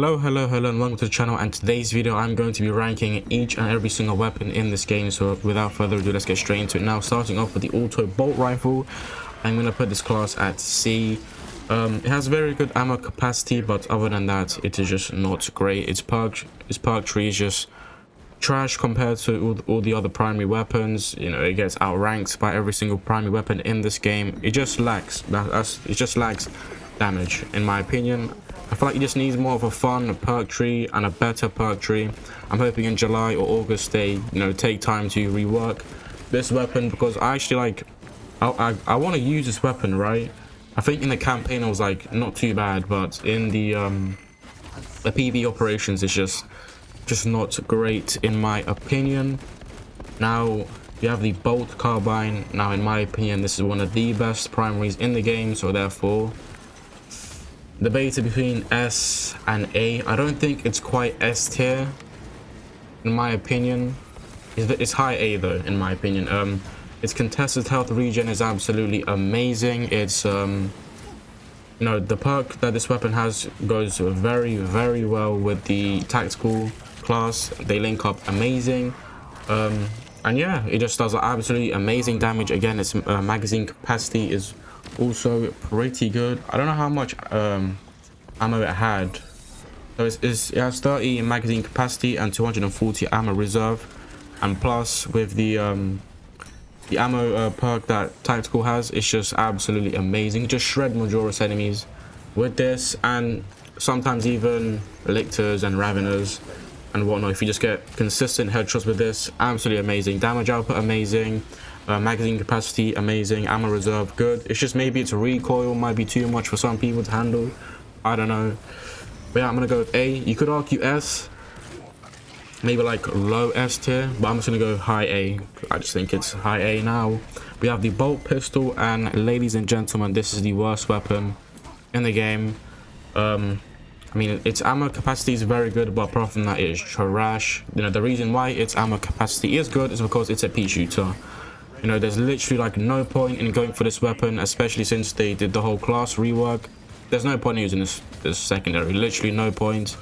Hello, and welcome to the channel. And today's video, I'm going to be ranking each and every single weapon in this game. So without further ado, let's get straight into it. Now, starting off with the auto bolt rifle, I'm going to put this class at C. It has very good ammo capacity, but other than that, it is just not great. Its perk tree is just trash compared to all the other primary weapons. You know, it gets outranked by every single primary weapon in this game. It just lacks damage, in my opinion. I feel like it just needs more of a fun perk tree and a better perk tree. I'm hoping in July or August they, take time to rework this weapon, because I actually like, I want to use this weapon, right? I think in the campaign I was like not too bad, but in the PvE operations it's just not great in my opinion. Now you have the bolt carbine. Now in my opinion this is one of the best primaries in the game, so therefore debated between S and A. I don't think it's quite S tier in my opinion. It's high A though in my opinion. Its contested health regen is absolutely amazing. It's the perk that this weapon has goes very well with the tactical class. They link up amazing, and yeah, it just does absolutely amazing damage. Again, its magazine capacity is also pretty good. I don't know how much ammo it had. So it has 30 magazine capacity and 240 ammo reserve, and plus with the ammo perk that tactical has, it's just absolutely amazing. Just shred Majora's enemies with this, and sometimes even lictors and raveners and whatnot. If you just get consistent headshots with this, absolutely amazing. Damage output amazing, magazine capacity amazing, ammo reserve good. It's just maybe its recoil might be too much for some people to handle. I don't know, but yeah, I'm gonna go with A. You could argue S, maybe like low S tier, but I'm just gonna go high A. I just think it's high A. Now we have the bolt pistol, and ladies and gentlemen, this is the worst weapon in the game. I mean, its ammo capacity is very good, but apart from that, it is trash. The reason why its ammo capacity is good is because it's a pea shooter. There's literally like no point in going for this weapon, especially since they did the whole class rework. There's no point in using this secondary, literally no point.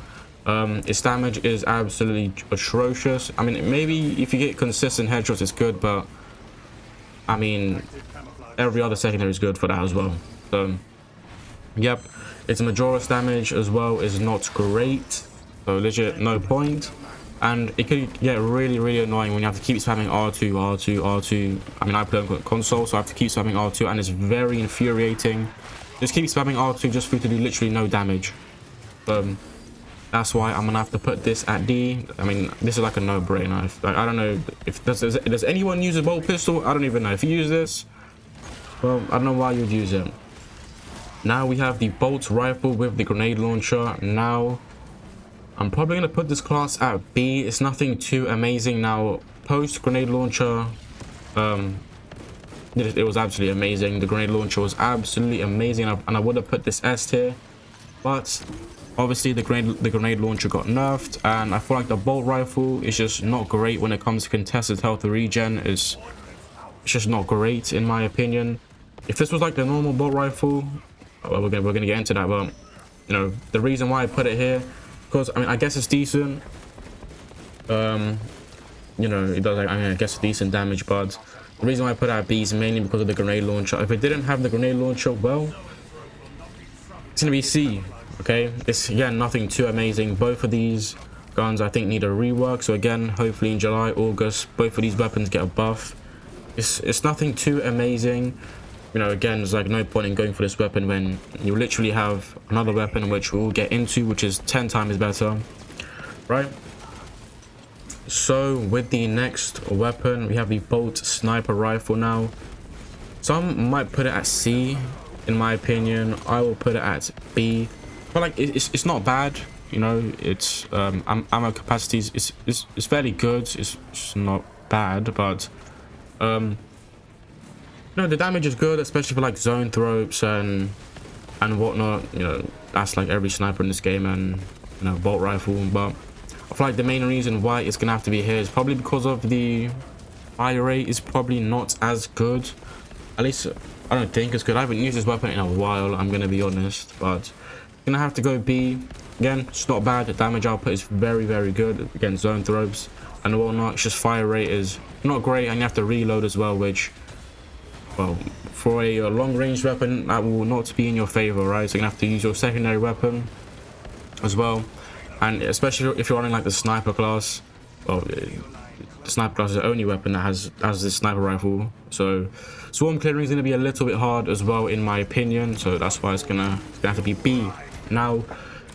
Its damage is absolutely atrocious. I mean, maybe if you get consistent headshots it's good, but I mean every other secondary is good for that as well. So yep, its Majora's damage as well is not great, so legit no point. And it could get really annoying when you have to keep spamming R2. I mean, I play on console, so I have to keep spamming R2, and it's very infuriating. Just keep spamming R2 just for you to do literally no damage. That's why I'm gonna have to put this at D. I mean, this is like a no-brainer. I don't know if does anyone use a bolt pistol? I don't even know. If you use this, well, I don't know why you'd use it. Now we have the bolt rifle with the grenade launcher. Now I'm probably gonna put this class at B. It's nothing too amazing. Now post grenade launcher, it was absolutely amazing. The grenade launcher was absolutely amazing, and I would have put this S tier, but obviously the grenade launcher got nerfed, and I feel like the bolt rifle is just not great when it comes to contested health regen. It's just not great in my opinion. If this was like the normal bolt rifle, well, we're gonna get into that, but the reason why I put it here, because I mean, I guess it's decent. It does, I guess, decent damage, but the reason why I put it at B is mainly because of the grenade launcher. If it didn't have the grenade launcher, well, it's gonna be C. Okay, it's again nothing too amazing. Both of these guns I think need a rework, so again, hopefully in July, August, both of these weapons get a buff. It's nothing too amazing. Again, there's like no point in going for this weapon when you literally have another weapon which we'll get into, which is 10 times better, right? So with the next weapon, we have the bolt sniper rifle. Now some might put it at C. In my opinion, I will put it at B. But like it's not bad. It's ammo capacity is fairly good. It's not bad, but the damage is good, especially for like zone throws and whatnot. That's like every sniper in this game, and bolt rifle. But I feel like the main reason why it's gonna have to be here is probably because of the fire rate is probably not as good. At least I don't think it's good. I haven't used this weapon in a while, I'm gonna be honest, but gonna have to go B. again, it's not bad. The damage output is very good against zone throws and whatnot. It's just fire rate is not great, and you have to reload as well, which, well, for a long range weapon, that will not be in your favor, right? So you're gonna have to use your secondary weapon as well, and especially if you're running like the sniper class. Well, the sniper class is the only weapon that has this sniper rifle, so swarm clearing is going to be a little bit hard as well, in my opinion. So that's why it's gonna have to be B. Now,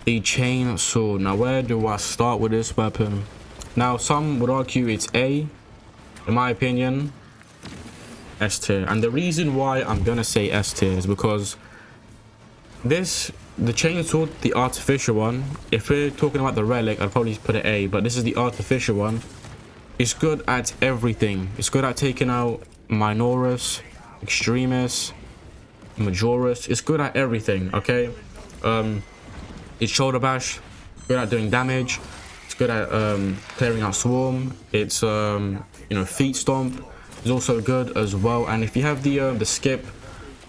the chainsaw. Now, where do I start with this weapon? Now, some would argue it's A. In my opinion, S tier. And the reason why I'm gonna say S tier is because the chainsaw, the artificial one, if we're talking about the relic, I'd probably put it A, but this is the artificial one. It's good at everything. It's good at taking out minoris, extremis, majoris. It's good at everything, okay? It's shoulder bash, good at doing damage. It's good at clearing out swarm. It's you know, feet stomp is also good as well. And if you have the skip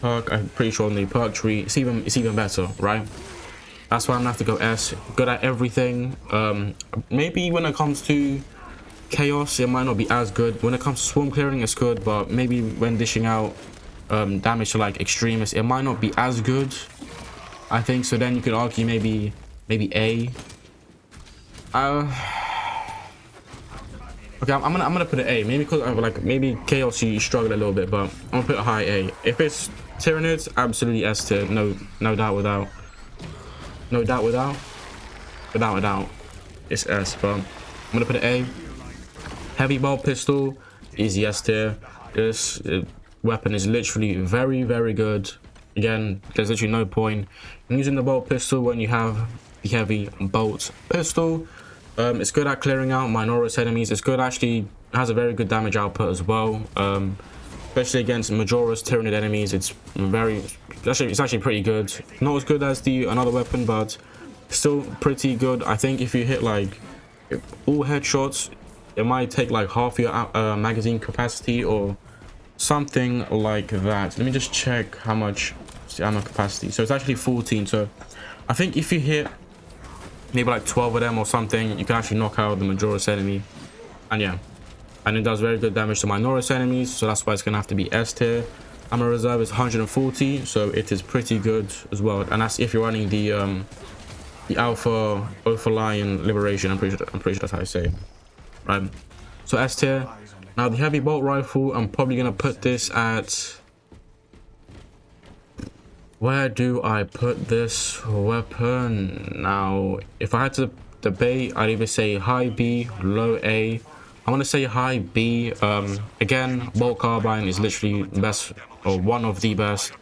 perk, I'm pretty sure on the perk tree, it's even better, right? That's why I'm gonna have to go S. Good at everything. Maybe when it comes to chaos, it might not be as good. When it comes to swarm clearing, it's good, but maybe when dishing out damage to like extremists, it might not be as good, I think. So then you could argue maybe A. Okay, I'm gonna put it A. Maybe because like maybe chaos you struggle a little bit, but I'm gonna put a high A. If it's Tyranids, absolutely S tier. No doubt without. It's S, but I'm gonna put it A. Heavy bolt pistol, easy S tier. This weapon is literally very good. Again, there's literally no point in using the bolt pistol when you have the heavy bolt pistol. It's good at clearing out minoris enemies. It's good, actually has a very good damage output as well. Especially against majoris Tyranid enemies, it's actually pretty good. Not as good as another weapon, but still pretty good. I think if you hit like all headshots, it might take like half your magazine capacity or something like that. Let me just check how much is the ammo capacity. So it's actually 14. So I think if you hit maybe like 12 of them or something, you can actually knock out the majoris enemy. And yeah, and it does very good damage to minoris enemies, so that's why it's gonna have to be S tier. Ammo reserve is 140, so it is pretty good as well. And that's if you're running the Alpha Lion Liberation. I'm pretty sure that's how I say it. Right, so S tier. Now the heavy bolt rifle, I'm probably gonna put this at, where do I put this weapon? Now, if I had to debate, I'd either say high B, low A. I want to say high B. Again, bolt carbine is literally best, or one of the best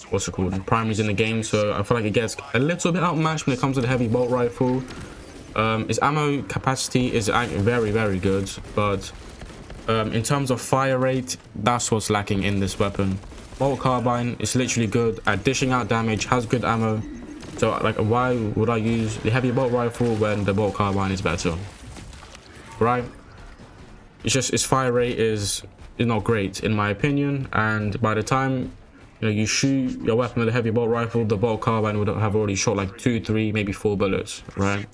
what's it called, primaries in the game. So I feel like it gets a little bit outmatched when it comes to the heavy bolt rifle. Its ammo capacity is very good, but in terms of fire rate, that's what's lacking in this weapon. Bolt carbine is literally good at dishing out damage, has good ammo. So like, why would I use the heavy bolt rifle when the bolt carbine is better, right? It's just its fire rate is not great in my opinion, and by the time you shoot your weapon with a heavy bolt rifle, the bolt carbine would have already shot like 2, 3, maybe 4 bullets, right?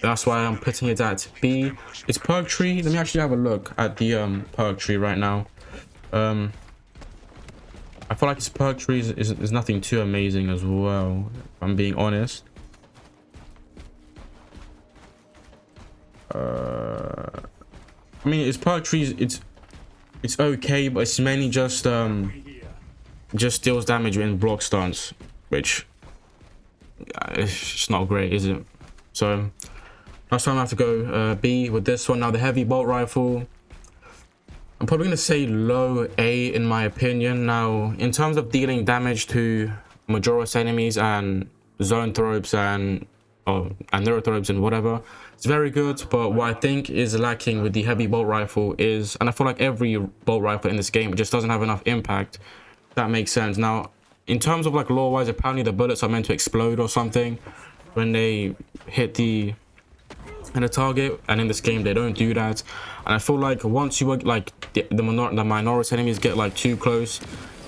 That's why I'm putting it at B. It's perk tree. Let me actually have a look at the perk tree right now. I feel like its perk tree is nothing too amazing as well, if I'm being honest. I mean, its perk tree, it's okay, but it's mainly just deals damage in block stance, which it's just not great, is it? So that's why I'm gonna have to go B with this one. Now the heavy bolt rifle, I'm probably going to say low A in my opinion. Now, in terms of dealing damage to majoris enemies and zone throbes and neurothrobes and whatever, it's very good. But what I think is lacking with the heavy bolt rifle is, and I feel like every bolt rifle in this game, it just doesn't have enough impact. If that makes sense. Now, in terms of like lore-wise, apparently the bullets are meant to explode or something when they hit the target, and in this game they don't do that. And I feel like once you like the minority enemies get like too close,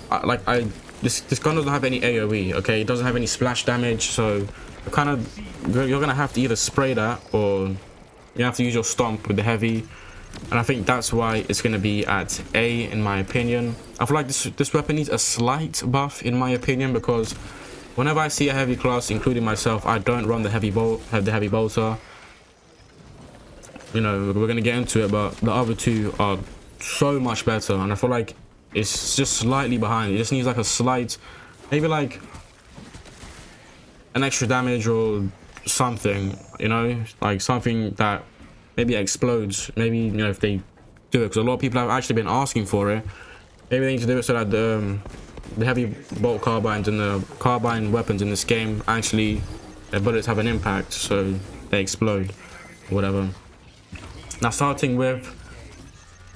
I this gun doesn't have any AoE, okay? It doesn't have any splash damage, so you're gonna have to either spray that or you have to use your stomp with the heavy, and I think that's why it's gonna be at A in my opinion. I feel like this weapon needs a slight buff in my opinion, because whenever I see a heavy class, including myself, I don't run the heavy bolter. You know, we're gonna get into it, but the other two are so much better, and I feel like it's just slightly behind. It just needs like a slight, maybe like an extra damage or something, you know, like something that maybe explodes. Maybe, you know, if they do it, because a lot of people have actually been asking for it. Maybe they need to do it so that the heavy bolt carbines and the carbine weapons in this game actually, their bullets have an impact, so they explode or whatever. Now, starting with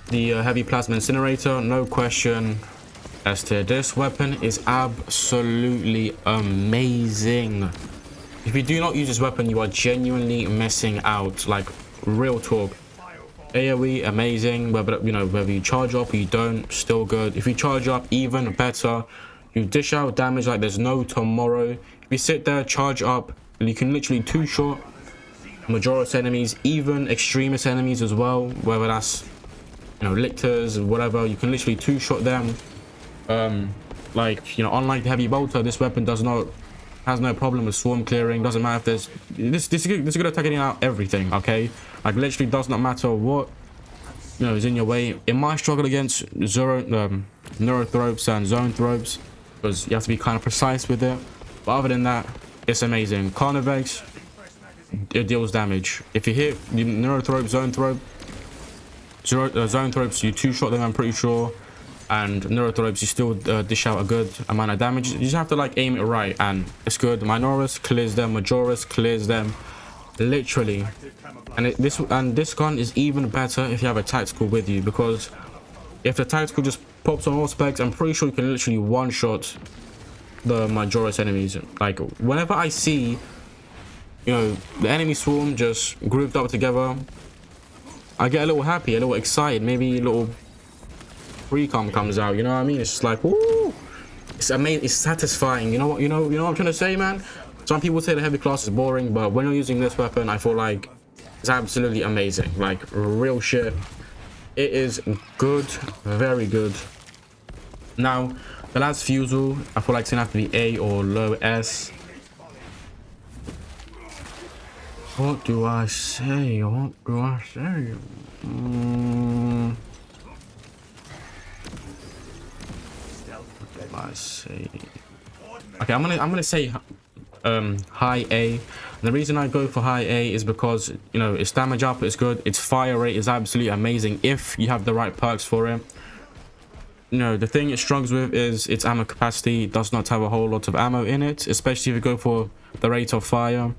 the heavy plasma incinerator, no question as to this weapon is absolutely amazing. If you do not use this weapon, you are genuinely missing out, like real talk. AoE amazing, whether you charge up or you don't, still good. If you charge up, even better. You dish out damage like there's no tomorrow. If you sit there, charge up, you can literally two-shot majority enemies, even extremist enemies as well, whether that's, you know, lictors or whatever. You can literally two-shot them. Like, you know, unlike the heavy bolter, this weapon has no problem with swarm clearing. Doesn't matter if there's this is good at taking out everything, okay? Like, literally does not matter what, you know, is in your way. It might struggle against neurothropes and zone thropes, because you have to be kind of precise with it, but other than that, it's amazing. Carnivex, it deals damage. If you hit the neurothrope, zone thropes, you two-shot them, I'm pretty sure, and neurothropes, you still dish out a good amount of damage. You just have to like aim it right, and it's good. Minoris clears them, Majoris clears them, literally. And this gun is even better if you have a tactical with you, because if the tactical just pops on all specs, I'm pretty sure you can literally one-shot the Majoris enemies. Like, whenever I see, you know, the enemy swarm just grouped up together, I get a little happy, a little excited, maybe a little pre-com comes out, you know what I mean? It's just like, woo! It's amazing, it's satisfying. You know what I'm trying to say, man? Some people say the heavy class is boring, but when you're using this weapon, I feel like it's absolutely amazing. Like, real shit. It is good, very good. Now, the last fusel, I feel like it's gonna have to be A or low S. What do I say? What do I say? I say, okay, I'm gonna say high A. And the reason I go for high A is because, you know, its damage output is good, its fire rate is absolutely amazing if you have the right perks for it. You know, the thing it struggles with is its ammo capacity. It does not have a whole lot of ammo in it, especially if you go for the rate of fire.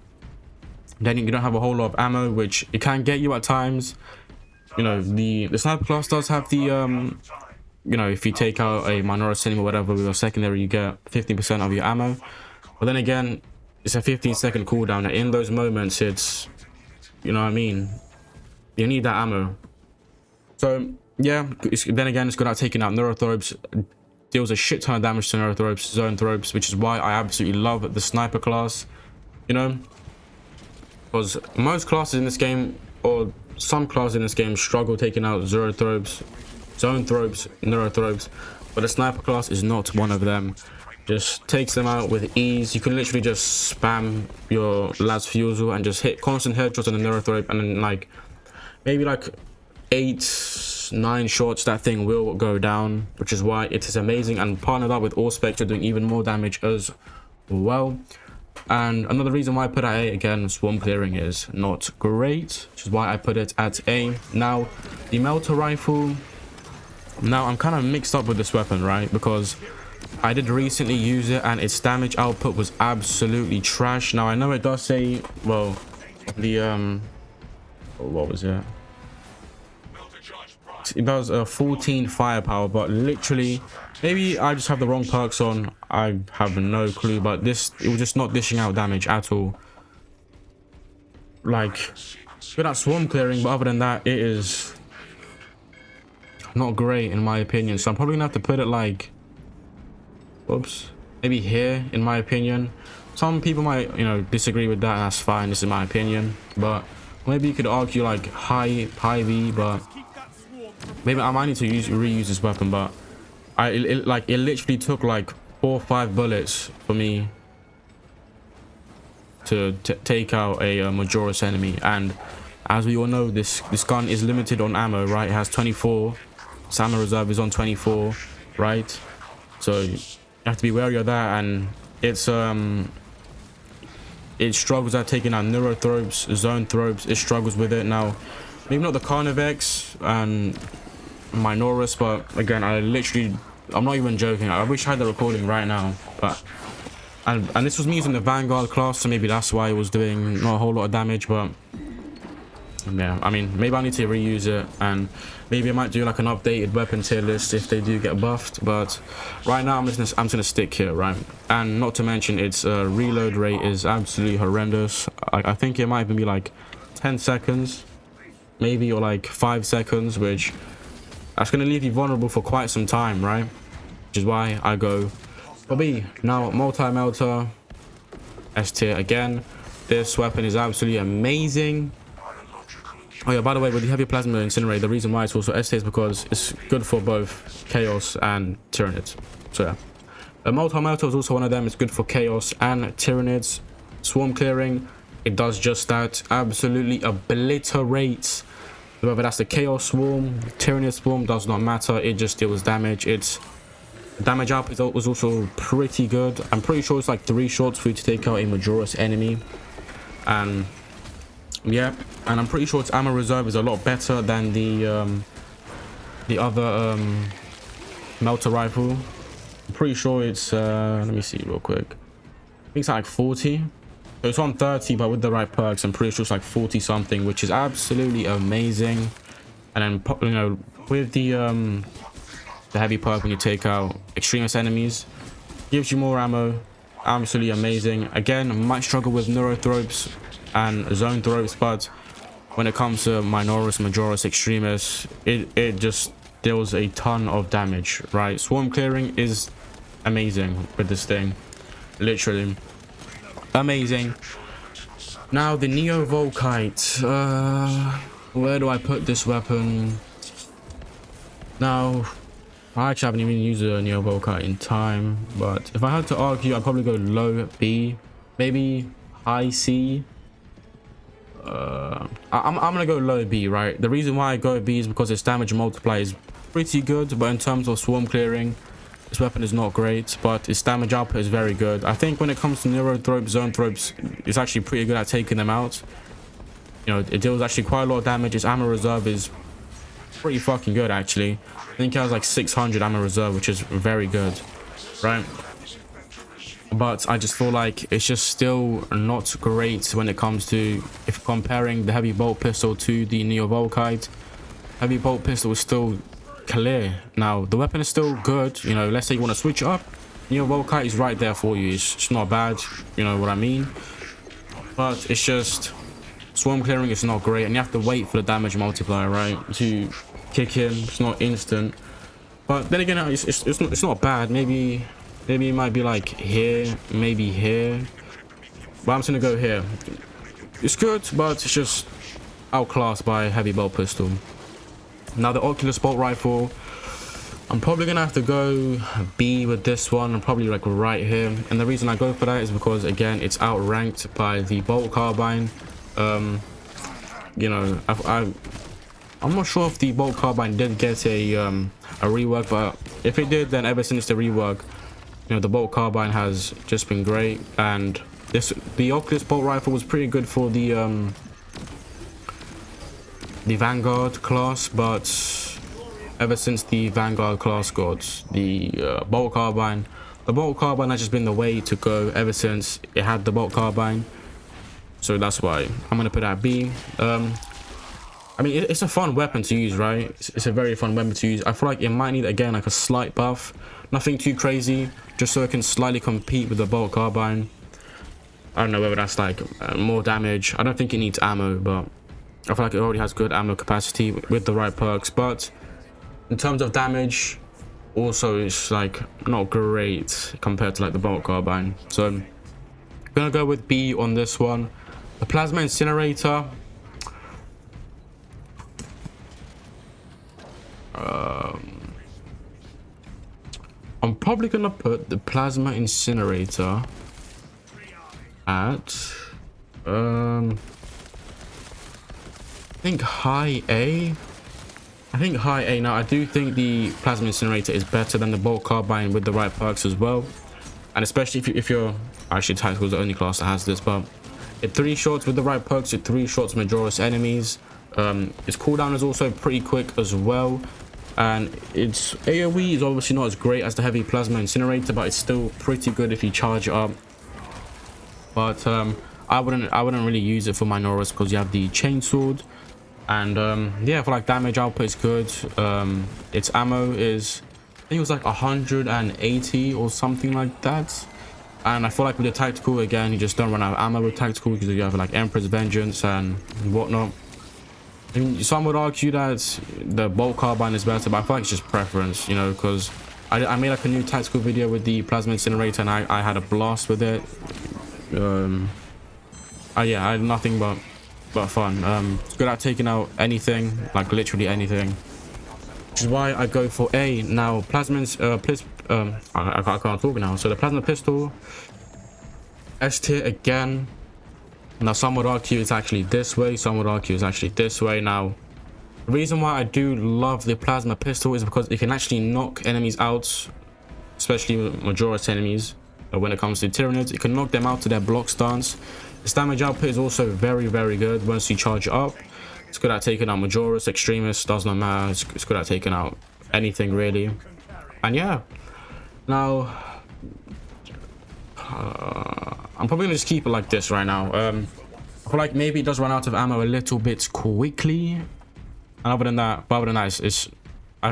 Then you don't have a whole lot of ammo, which it can get you at times. You know, the sniper class does have the you know, if you take out a minority enemy or whatever with your secondary, you get 15% of your ammo. But then again, it's a 15-second cooldown, and in those moments, it's, you know what I mean, you need that ammo. So yeah, then again, it's good at taking out neurothropes, deals a shit ton of damage to neurothropes, zone thropes, which is why I absolutely love the sniper class, you know, because most classes in this game, or some classes in this game, struggle taking out zone thropes, neurothropes, but the sniper class is not one of them. Just takes them out with ease. You can literally just spam your last fusel and just hit constant headshots on the neurothrope, and then like maybe like 8-9 shots, that thing will go down, which is why it is amazing. And partnered up with Auspex, you're doing even more damage as well. And another reason why I put it at A, again, swarm clearing is not great, which is why I put it at A. Now, the melter rifle, now I'm kind of mixed up with this weapon, right? Because I did recently use it and its damage output was absolutely trash. Now I know it does say, well, the what was it? It does 14 firepower, but literally, maybe I just have the wrong perks on. I have no clue, but it was just not dishing out damage at all. Like, good at swarm clearing, but other than that, it is not great in my opinion. So I'm probably gonna have to put it like, oops, maybe here, in my opinion. Some people might, you know, disagree with that, and that's fine. This is my opinion, but maybe you could argue like high V, but maybe I might need to reuse this weapon. But it literally took like 4 or 5 bullets for me to take out a Majora's enemy, and as we all know, this gun is limited on ammo, right? It has 24. Its ammo reserve is on 24, right? So you have to be wary of that, and it's it struggles at taking out neurothropes, zone thropes. It struggles with it now. Maybe not the Carnivex and Minoris, but again, I'm not even joking. I wish I had the recording right now, but and this was me using the Vanguard class, so maybe that's why it was doing not a whole lot of damage. But yeah, I mean, maybe I need to reuse it, and maybe I might do like an updated weapon tier list if they do get buffed. But right now I'm just gonna stick here, right? And not to mention, its reload rate is absolutely horrendous. I think it might even be like 10 seconds maybe, or like 5 seconds, which that's gonna leave you vulnerable for quite some time, right? Which is why I go for B. Now, multi-melter, S tier again. This weapon is absolutely amazing. Oh yeah, by the way, with the heavy plasma incinerator, the reason why it's also S tier is because it's good for both chaos and tyrannids. So yeah, a multi-melter is also one of them. It's good for chaos and tyrannids. Swarm clearing, it does just that. Absolutely obliterates whether that's the chaos swarm, tyrannid swarm, does not matter. It just deals damage. Its damage up was also pretty good. I'm pretty sure it's like 3 shots for you to take out a Majora's enemy, and yeah, and I'm pretty sure its ammo reserve is a lot better than the other melter rifle. I'm pretty sure it's let me see real quick. I think it's like 40. It's on 30, but with the right perks, I'm pretty sure it's like 40 something, which is absolutely amazing. And then, you know, with the heavy perk, when you take out extremist enemies, gives you more ammo. Absolutely amazing. Again, might struggle with neurothropes and zone thropes, but when it comes to Minoris, Majora's, Extremis, it just deals a ton of damage, right? Swarm clearing is amazing with this thing, literally amazing. Now the Neo Volkite, where do I put this weapon? Now I actually haven't even used a Neo Volkite in time, but if I had to argue, I'd probably go low B, maybe high C. I'm gonna go low B, right? The reason why I go B is because its damage multiplier is pretty good, but in terms of swarm clearing, this weapon is not great, but its damage output is very good. I think when it comes to neurothropes, zone thropes, it's actually pretty good at taking them out. You know, it deals actually quite a lot of damage. Its ammo reserve is pretty fucking good, actually. I think it has like 600 ammo reserve, which is very good, right? But I just feel like it's just still not great when it comes to, if comparing the heavy bolt pistol to the Neo Volkite. Heavy bolt pistol is still clear. Now the weapon is still good, you know. Let's say you want to switch it up, Neo Volkite is right there for you. It's not bad, you know what I mean, but it's just swarm clearing is not great, and you have to wait for the damage multiplier, right, to kick in. It's not instant, but then again, it's not bad. Maybe it might be like here, maybe here, but I'm just gonna go here. It's good, but it's just outclassed by heavy bolt pistol. Now the Oculus bolt rifle, I'm probably gonna have to go B with this one. I'm probably like right here, and the reason I go for that is because again, it's outranked by the bolt carbine. You know, I'm not sure if the bolt carbine did get a rework, but if it did, then ever since the rework, you know, the bolt carbine has just been great. And the Oculus bolt rifle was pretty good for the Vanguard class, but ever since the Vanguard class got the bolt carbine, the bolt carbine has just been the way to go ever since it had the bolt carbine. So that's why I'm gonna put that B. I mean, it's a fun weapon to use, right? It's a very fun weapon to use. I feel like it might need, again, like a slight buff, nothing too crazy, just so it can slightly compete with the bolt carbine. I don't know whether that's like more damage. I don't think it needs ammo, but I feel like it already has good ammo capacity with the right perks. But in terms of damage, Also it's like not great compared to like the bolt carbine. So I'm gonna go with B on this one. The plasma incinerator, I'm probably gonna put the plasma incinerator at I think high A. I think high A. Now I do think the plasma incinerator is better than the bolt carbine with the right perks as well, and especially if you're actually tactical is the only class that has this, but it 3 shots with the right perks, it 3 shots Majora's enemies. Its cooldown is also pretty quick as well, and its AoE is obviously not as great as the heavy plasma incinerator, but it's still pretty good if you charge it up. But I wouldn't really use it for Minoros because you have the chainsword, and yeah, for like damage output is good. Its ammo is, I think it was like 180 or something like that. And I feel like with the tactical, again, you just don't run out of ammo with tactical because you have like Emperor's Vengeance and whatnot. I mean, some would argue that the bolt carbine is better, but I feel like it's just preference, you know, because I made like a new tactical video with the plasma incinerator and I had a blast with it. Yeah, I had nothing but fun. It's good at taking out anything, like literally anything, which is why I go for A. Now plasma's I can't talk now. So the plasma pistol, S tier again. Now some would argue it's actually this way, some would argue it's actually this way. Now the reason why I do love the plasma pistol is because it can actually knock enemies out, especially Majora's enemies. When it comes to Tyranids, it can knock them out to their block stance. Its damage output is also very good once you charge it up. It's good at taking out Majora's, Extremists, does not matter. It's good at taking out anything really. And yeah, now I'm probably gonna just keep it like this right now. I feel like maybe it does run out of ammo a little bit quickly, and other than that, it's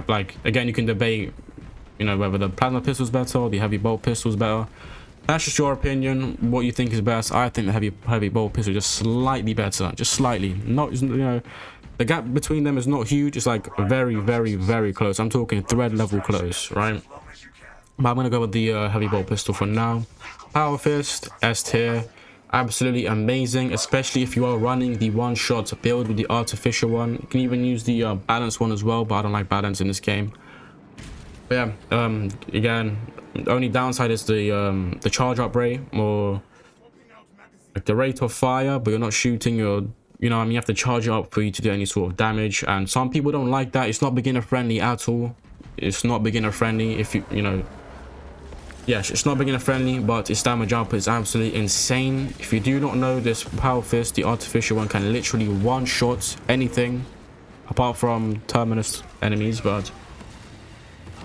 like, again, you can debate, you know, whether the plasma pistol is better or the heavy bolt pistol is better. That's just your opinion, what you think is best. I think the heavy bolt pistol is just slightly better, just slightly. Not, you know, the gap between them is not huge. It's like very close. I'm talking thread level close, right? But I'm gonna go with the heavy bolt pistol for now. Power Fist, S tier, absolutely amazing, especially if you are running the one-shot build with the artificial one. You can even use the balance one as well, but I don't like balance in this game. But yeah, again, the only downside is the charge up rate, or like the rate of fire, but you're not shooting your, you know what I mean, you have to charge it up for you to do any sort of damage, and some people don't like that. It's not beginner friendly at all. It's not beginner friendly if you know, yes, it's not beginner friendly, but its damage output is absolutely insane. If you do not know, this Power Fist, the artificial one, can literally one-shot anything apart from terminus enemies, but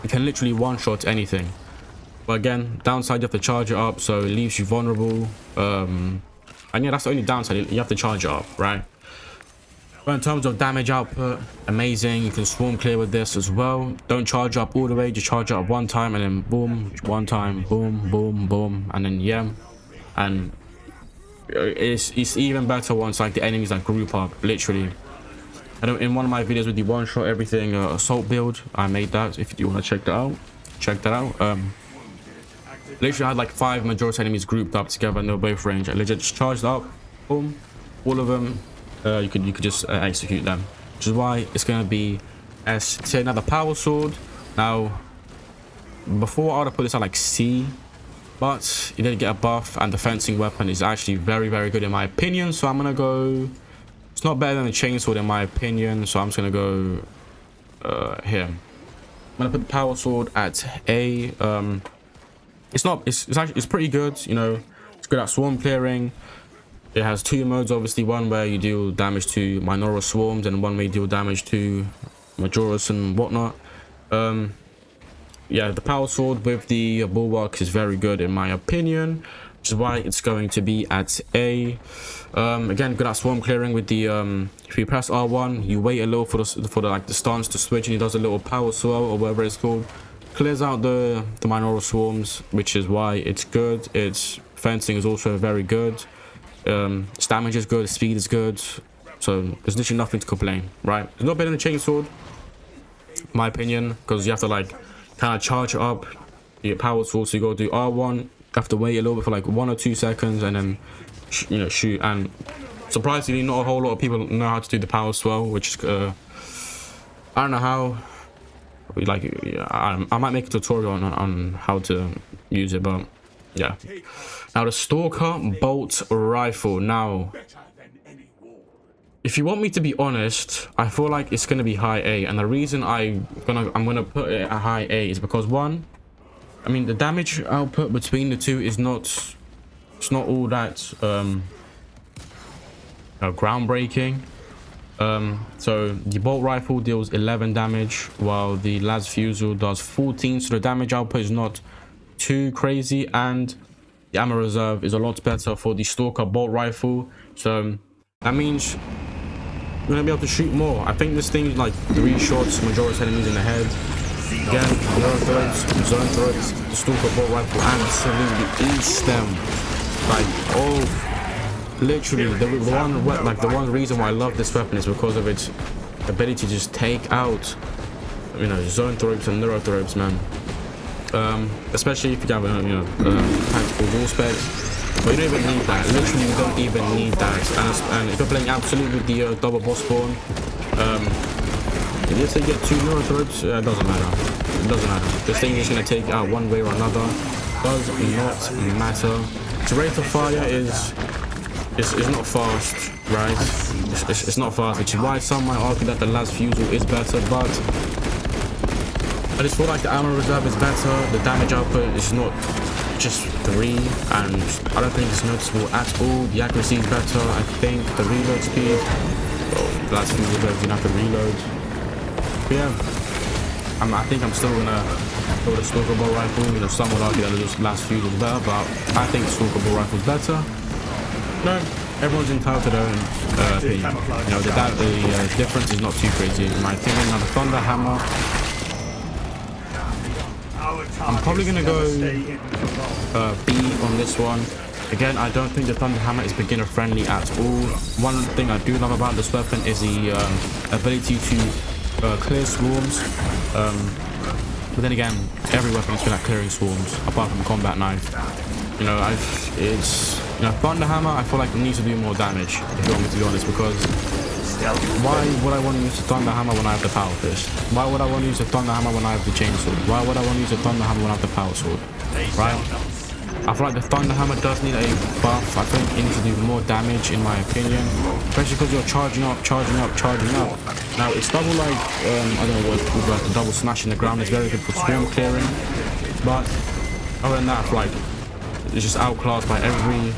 it can literally one-shot anything. But again, downside, you have to charge it up, so it leaves you vulnerable. And yeah, that's the only downside. You have to charge it up, right? But in terms of damage output, amazing. You can swarm clear with this as well. Don't charge up all the way, just charge it up one time and then boom, one time, boom, boom, boom, and then yeah. And it's even better once like the enemies like group up, literally. I know in one of my videos with the one-shot everything assault build, I made that. If you want to check that out, literally I had like 5 Majora's enemies grouped up together and they were both range. I legit just charged up, boom, all of them. You could just execute them, which is why it's going to be S tier. Now the power sword, now before I would have put this at like C, but you did get a buff, and the fencing weapon is actually very good in my opinion, so I'm gonna go, it's not better than the chainsword in my opinion, so I'm just gonna go here. I'm gonna put the power sword at A. It's pretty good, you know. It's good at swarm clearing. It has 2 modes, obviously, one where you deal damage to Minoros swarms and one where you deal damage to Majora's and whatnot. Yeah, the power sword with the Bulwark is very good in my opinion, which is why it's going to be at A. Again, good at swarm clearing with the if you press R1, you wait a little for the like the stance to switch, and he does a little power swirl or whatever it's called, clears out the Minoros swarms, which is why it's good. Its fencing is also very good. Its damage is good, speed is good, so there's literally nothing to complain, right? It's not better than the chainsword, in my opinion, because you have to like kind of charge it up. You get power sword, so you gotta do R1. You have to wait a little bit for like 1 or 2 seconds, and then you know, shoot. And surprisingly, not a whole lot of people know how to do the power swell, which is I don't know how. Like, I might make a tutorial on how to use it, but yeah. Now the Stalker bolt rifle. Now, if you want me to be honest, I feel like it's gonna be high A, and the reason I'm gonna put it at high A is because, one, I mean, the damage output between the two is not, it's not all that groundbreaking. So the bolt rifle deals 11 damage, while the las fusel does 14, so the damage output is not too crazy, and the ammo reserve is a lot better for the Stalker bolt rifle. So that means we're gonna be able to shoot more. I think this thing, like 3 shots, majority enemies in the head. Again, zone threats, the Stalker bolt rifle absolutely eats them. Like, oh, literally, the one reason why I love this weapon is because of its ability to just take out, you know, zone threats and neurothreats, man. Especially if you have a, you know, tactical wall spec. But you don't even need that. Literally, you don't even need that. And if you're playing absolute with the double boss spawn, let's say you get 2 neurothreats, it doesn't matter. It doesn't matter. This thing is gonna take out one way or another. Does not matter. Its rate of fire is not fast, right? It's not fast, which is why some might argue that the las fusel is better, but I just feel like the ammo reserve is better. The damage output is not just 3, and I don't think it's noticeable at all. The accuracy is better, I think. The reload speed, well, the las fusel does, you have to reload. But yeah, I think I'm still gonna go with the Stalker bolt rifle. You know, some would argue that the las fusel is better, but I think the Stalker bolt rifle is better. No, everyone's entitled to their own opinion. You know, the difference is not too crazy in my opinion. Now the Thunder Hammer, I'm probably gonna go B on this one. Again, I don't think the Thunder Hammer is beginner friendly at all. One thing I do love about this weapon is the ability to clear swarms. But then again, every weapon is good at clearing swarms, apart from combat knife. You know, you know, Thunder Hammer, I feel like it needs to do more damage, if you want me to be honest, because why would I want to use the Thunder Hammer when I have the Power Fist? Why would I want to use the Thunder Hammer when I have the Chainsaw? Why would I want to use the Thunder Hammer when I have the Power Sword? Right? I feel like the Thunder Hammer does need a buff. I think it needs to do more damage, in my opinion, especially because you're charging up. Now it's double, like I don't know what it's called, like the double smash in the ground is very good for swarm clearing, but other than that, I feel like it's just outclassed by every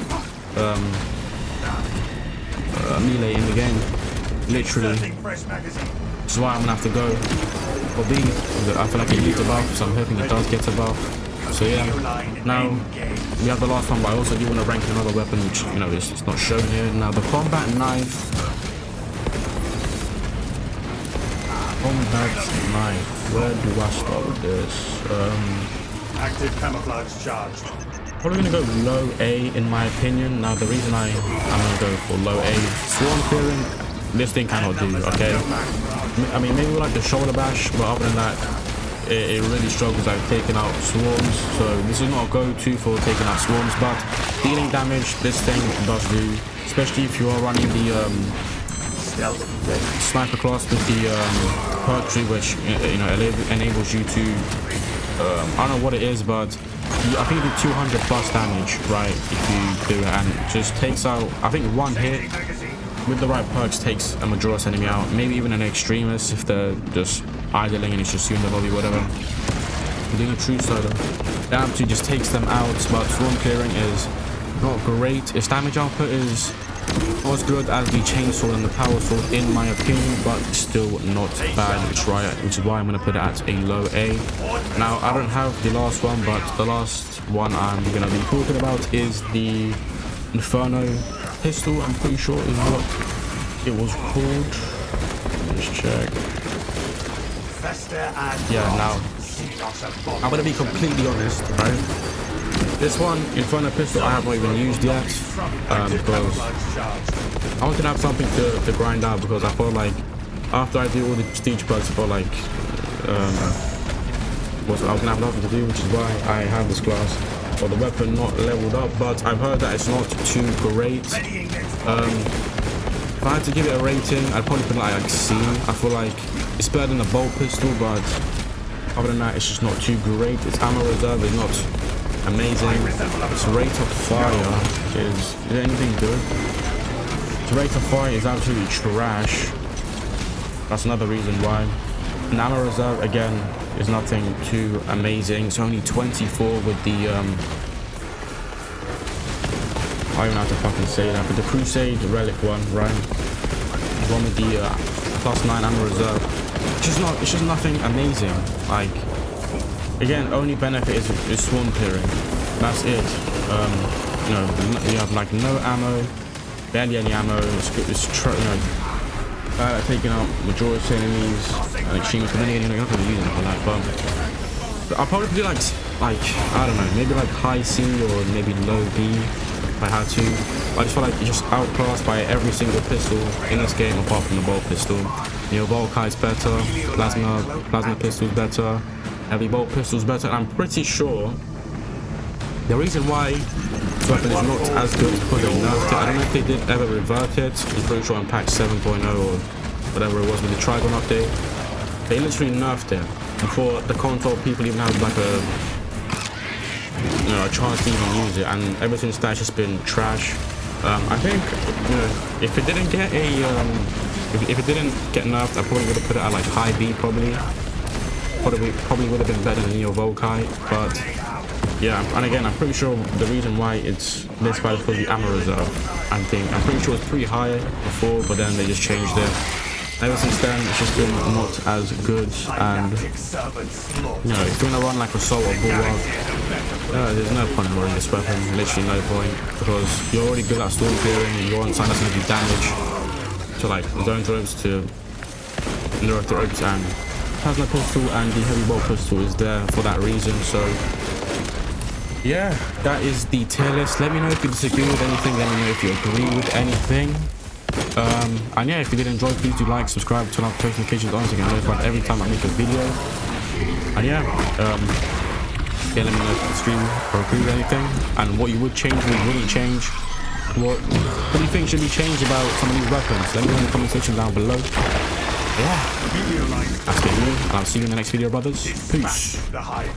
melee in the game, literally. This is why I'm gonna have to go for B. I feel like it needs a buff, so I'm hoping it does get a buff. So yeah, now we have the last one, but I also do want to rank another weapon, which, you know, it's not shown here. Now the combat knife. Where do I start with this? Active camouflage charged. Probably gonna go low A in my opinion. Now the reason I'm gonna go for low A, swarm clearing, this thing cannot do, okay? I mean, maybe like the shoulder bash, but other than that, it really struggles at taking out swarms. So this is not a go-to for taking out swarms, but dealing damage, this thing does do, especially if you are running the sniper class with the perk tree, which, you know, enables you to I don't know what it is, but I think you do 200 plus damage, right, if you do it, and it just takes out, I think one hit with the right perks takes a Majora's enemy out, maybe even an extremist if they're just idling and it's just you in the lobby, whatever. You're doing a true solo, that absolutely just takes them out. But swarm clearing is not great. Its damage output is not as good as the chainsaw and the power sword in my opinion, but still not bad, which is why I'm going to put it at a low A. Now I don't have the last one, but the last one I'm going to be talking about is the Inferno pistol. I'm pretty sure is what it was called. Let's check. Yeah, now I'm gonna be completely honest, right? This one, Inferno pistol, I haven't even used yet, because I wanted to have something to grind out, because I feel like after I do all the prestige perks, I feel like was I was gonna have nothing to do, which is why I have this class, or the weapon not leveled up. But I've heard that it's not too great. If I had to give it a rating, I'd probably put it like C. I feel like it's better than the bolt pistol, but other than that, it's just not too great. Its ammo reserve is not amazing. Its rate of fire is it anything good? Its rate of fire is absolutely trash. That's another reason why. And ammo reserve again is nothing too amazing. It's only 24 with the I don't know how to fucking say that, but the Crusade Relic one, right? The one with the +9 ammo reserve. It's just nothing amazing. Like, again, only benefit is swarm clearing. That's it. You know, you have like no ammo, barely any ammo. Taking out majority enemies and extremists, but then again, you're not going to use it for that. But I'll probably do like I don't know, maybe like high C or maybe low B. If I had to. I just feel like you're just outclassed by every single pistol in this game apart from the bolt pistol. You know, Volkite's better, plasma pistol's better, heavy bolt pistol's better. I'm pretty sure the reason why this weapon is not as good is because they nerfed it. I don't know if they did ever revert it. I'm pretty sure on patch 7.0 or whatever it was with the Trigon update. They literally nerfed it before the console people even had like a chance to even use it, and ever since that, it's just been trash. I think, you know, if it didn't get if it didn't get nerfed, I probably would have put it at like high B probably would have been better than Neo Volkite. But yeah, and again, I'm pretty sure the reason why it's this bad is because of the ammo reserve. I'm pretty sure it's pretty high before, but then they just changed it. Ever since then, it's just been not as good, and you know, if you're gonna run like Assault or Bulwark, there's no point in running this weapon, literally no point, because you're already good at storm clearing, and you want something that's gonna do damage to like zone throws, to indirect throws, and plasma pistol and the heavy bolt pistol is there for that reason. So yeah, that is the tier list. Let me know if you disagree with anything, let me know if you agree with anything. And yeah, if you did enjoy, please do like, subscribe, turn on post notifications on so you get notified every time I make a video. And yeah, let me know if you stream or agree with anything, and what you would change, what you wouldn't change. What do you think should be changed about some of these weapons? Let me know in the comment section down below. Yeah, that's been me, and I'll see you in the next video, brothers. Peace.